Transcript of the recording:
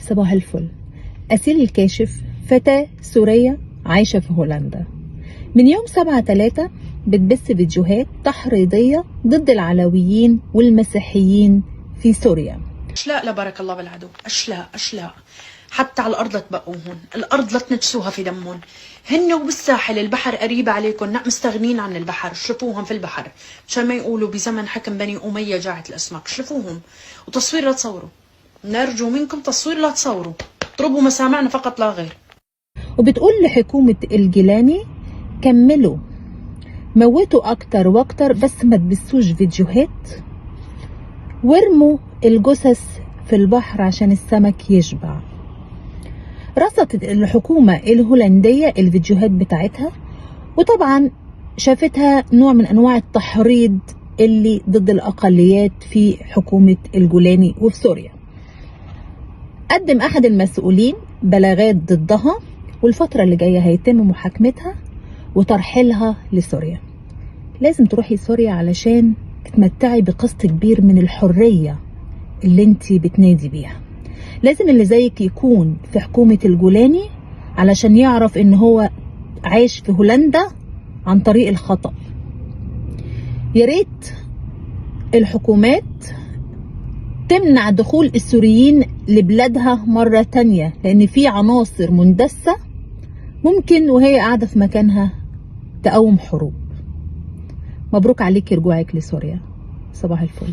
صباح الفل. أسيل الكاشف فتاة سورية عايشة في هولندا. من يوم 7/3 بتبث فيديوهات تحريضية ضد العلويين والمسيحيين في سوريا. أشلاء لا بارك الله بالعدو، أشلاء حتى على الأرض لا تبقوهن، الأرض لا تنجسوها في دمهم. هن وبالساحل البحر قريب عليكم، مستغنين عن البحر، شلفوهم في البحر مشان ما يقولوا بزمن حكم بني أمية جاعت الأسماك، شلفوهم وتصوير لا تصوروا، نرجو منكم تصوير لا تصوروا، اضربوا مسامعنا فقط لا غير. وبتقول لحكومة الجيلاني كملوا موتوا أكتر وأكتر بس ما تبثوش فيديوهات، وارموا الجثث في البحر عشان السمك يشبع. رصدت الحكومة الهولندية الفيديوهات بتاعتها، وطبعا شافتها نوع من أنواع التحريض اللي ضد الأقليات في حكومة الجولاني وفي سوريا. قدم أحد المسؤولين بلاغات ضدها، والفترة اللي جاية هيتم محاكمتها وترحيلها لسوريا. لازم تروحي سوريا علشان تتمتعي بقسط كبير من الحرية اللي انتي بتنادي بيها. لازم اللي زيك يكون في حكومة الجولاني علشان يعرف ان هو عايش في هولندا عن طريق الخطأ. ياريت الحكومات تمنع دخول السوريين لبلادها مرة تانية، لان في عناصر مندسة ممكن وهي قاعدة في مكانها تقوم حروب. مبروك عليكي رجوعك لسوريا. صباح الفل.